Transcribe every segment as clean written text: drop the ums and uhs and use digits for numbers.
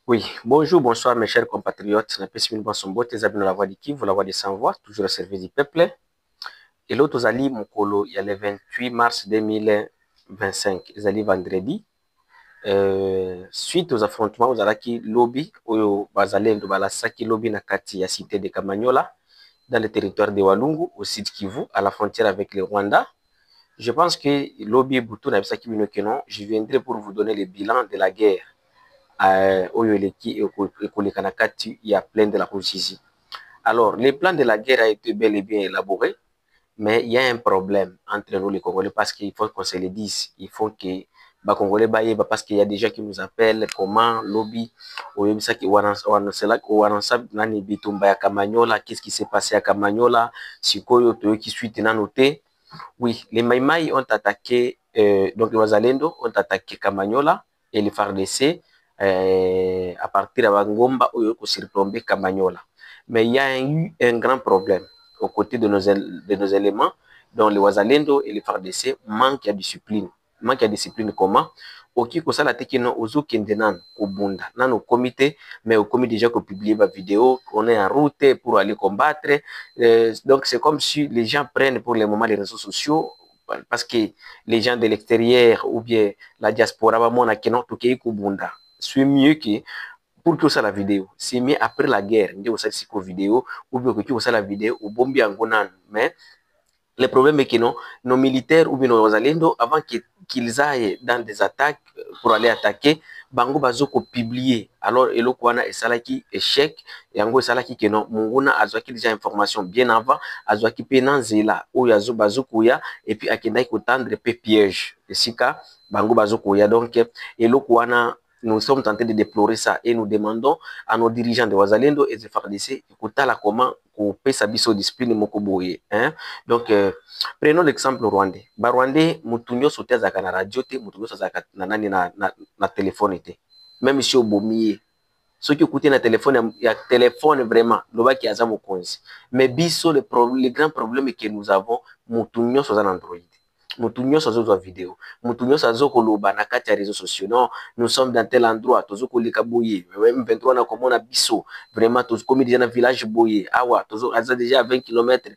Oui, bonjour, bonsoir mes chers compatriotes. Napesi Bonsoir, tes amis de la voix du Kivu, la voix des sans-voix, toujours au service du peuple. Et l'autre, Zali Mokolo, il y a le 28 mars 2025, Zali vendredi. Suite aux affrontements, aux Alaki Lobby, au Bazalendo, Balasaki Lobby, Nakati, à cité de Kamanyola, dans le territoire de Walungu, au sud Kivu, à la frontière avec le Rwanda. Je pense que Lobby Boutou, je viendrai pour vous donner le bilan de la guerre il y a plein de la Russie. Alors, le plan de la guerre a été bel et bien élaboré, mais il y a un problème entre nous les Congolais parce qu'il faut qu'on se le dise. Il faut que les Congolais parce qu'il y a des gens qui nous appellent comment lobby qu'est-ce qui s'est passé à Kamanyola, Sikoyo qui suit noté. Oui, les Maïmaï ont attaqué, donc les Wazalendo ont attaqué Kamanyola et les FARDC à partir de Ngomba où surplombé Kamanyola. Mais il y a eu un grand problème aux côtés de nos éléments, dont les Wazalendo et les FARDC manquent de discipline. Manque de discipline comment? Ok, que ça la tekino ozo kendenan au bunda, nan au comité, mais au comité déjà qu'on publie ma vidéo, qu'on est en route pour aller combattre. Donc c'est comme si les gens prennent pour le moment les réseaux sociaux parce que les gens de l'extérieur ou bien la diaspora va mon akeno toke kubunda. C'est mieux que pour que ça la vidéo. C'est mieux après la guerre, on ça c'est vidéo ou bien que ça la vidéo au bombi angonan. Mais le problème est que non, nos militaires ou bien nos alendo, avant qu'ils aillent dans des attaques pour aller attaquer, bango bazoko publier. Alors, elo kwana et salaki échec, et ango salaki que non, munguna azwaki déjà information bien avant, azwaki penan zela, ou yazo bazoko ya, et puis akendai kotandre pe piège. Et si ka, bango bazoko ya, donc, elo kwana, nous sommes tentés de déplorer ça et nous demandons à nos dirigeants de Wazalendo et de FARDC, écoutez la comment qu'on peut s'abisso discipline mokoboye, hein. Donc, prenons l'exemple rwandais. Rwandais, mutunyo sote zaka na radio te, mutunyo zaka na nani na téléphone te. Même si au bomier, ceux qui écoutaient na téléphone, il y a téléphone vraiment, le qui a ça mokonzi. Mais biso, le grand problème que nous avons, mutunyo soza Android. Mutu nyonso azozwa vidéo, mutu nyonso azokoloba na kati ya réseaux sociaux. Non, nous sommes dans tel endroit, tozokoleka boye, M23 na komona biso, vraiment tozokomi déjà na village boye, awa aza déjà à 20 km.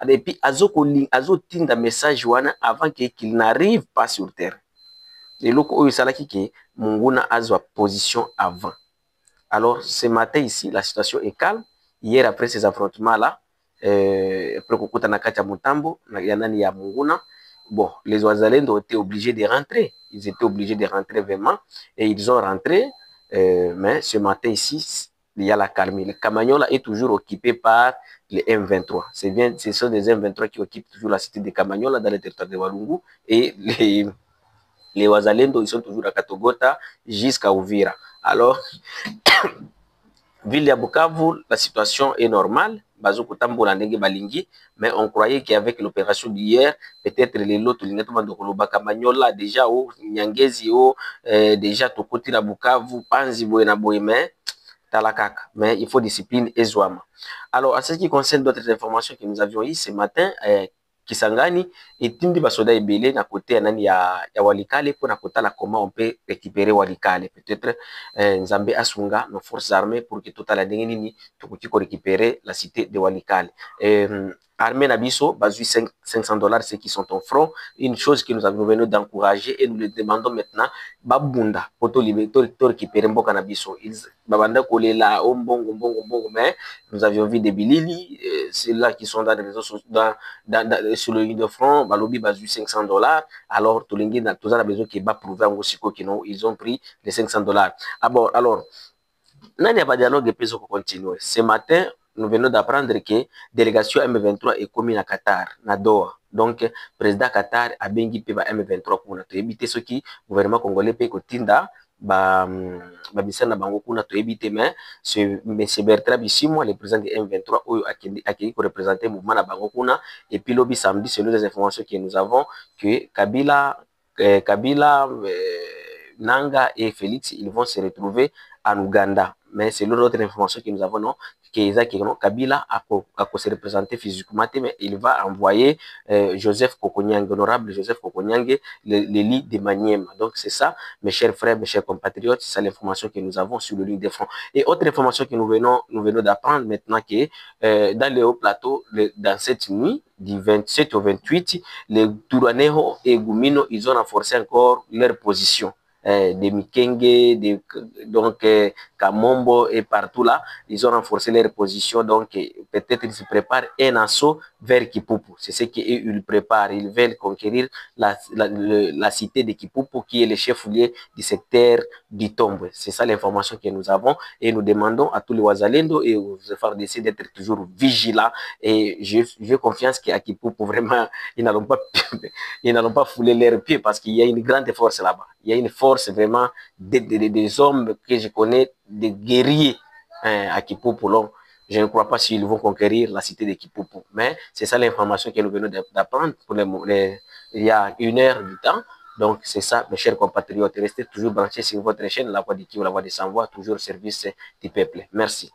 Et puis azotinda message wana avant qu'il n'arrive pas sur terre. Et loko oyo salaki ke munguna azwa position avant. Alors ce matin ici, la situation est calme. Hier après ces affrontements là, après kokuta na kati ya Mutambo, ya nani ya Munguna. Bon, les Ouazalendo ont été obligés de rentrer. Ils étaient obligés de rentrer vraiment et ils ont rentré. Mais ce matin ici, il y a la calme. Le Kamanyola est toujours occupé par les M23. Ce sont des M23 qui occupent toujours la cité de Kamanyola dans le territoire de Walungu et les Ouazalendo, ils sont toujours à Katogota jusqu'à Uvira. Alors, ville de Bukavu, la situation est normale. Mais on croyait qu'avec l'opération d'hier, peut-être les lots, Kamanyola, déjà au Nyangezi, déjà tout côté de Bukavu, Panzi, mais Talakaka. Mais il faut discipline et zouama. Alors, à ce qui concerne d'autres informations que nous avions eues ce matin, Kisangani et Tindi Basoda Ebele na côté ya Walikale pour na kota la comment on peut récupérer Walikale. Peut-être Nzambe Asunga, nos forces armées pour que total la nini tukuti ko récupérer la cité de Walikale. Armée Nabiso, basui $500 ceux qui sont en front. Une chose que nous avons venu d'encourager et nous le demandons maintenant, Babunda, pour récupérer Mboka Nabiso. Babanda Kolela, Mbongo, mais nous avions vu des Bilili, ceux-là qui sont dans les réseaux sociaux, sur le ligne de front, Balobi basui $500. Alors, tout le monde a besoin qu'ils va prouver en Gossiko qu'ils ont pris les $500. Alors, Nani a pas dialogue peut continuer. Ce matin, nous venons d'apprendre que délégation M23 est commise à Qatar, na Doha. Donc, président Qatar a bien dit M23 pour éviter ce qui gouvernement congolais peut continuer babisana bango kuna to éviter mais c'est Bertrand Bisimwa le président de M23 oyo akili ko représenter mouvement na bango kuna et puis lobby samedi selon les informations que nous avons que Kabila Nanga et Félix ils vont se retrouver en Ouganda. Mais c'est l'autre information que nous avons, non, Kabila a se représenter physiquement, mais il va envoyer Joseph Kokonyange, honorable Joseph Kokonyange, le lit de Maniema. Donc c'est ça, mes chers frères, mes chers compatriotes, c'est l'information que nous avons sur le ligne de front. Et autre information que nous venons d'apprendre maintenant, que dans le haut plateau, dans cette nuit, du 27 au 28, les Touranero et Gumino, ils ont renforcé encore leur position. De Mikenge, donc Kamombo et partout là, ils ont renforcé leur position. Donc peut-être ils se préparent un assaut vers Kipupu. C'est ce qu'ils préparent. Ils veulent conquérir la cité de Kipupu, qui est le chef-lieu du secteur du Tombe. C'est ça l'information que nous avons. Et nous demandons à tous les Wazalendo et aux FARDC d'être toujours vigilants. Et j'ai confiance qu'à Kipupu, vraiment, ils n'allont pas fouler leurs pieds, parce qu'il y a une grande force là-bas. Il y a une force vraiment des hommes que je connais, des guerriers à Kipupu. Je ne crois pas s'ils vont conquérir la cité de Kipupu. Mais c'est ça l'information que nous venons d'apprendre il y a 1 heure du temps. Donc c'est ça, mes chers compatriotes. Restez toujours branchés sur votre chaîne, La Voix du Kivu, La Voix des Sans-Voix, toujours au service du peuple. Merci.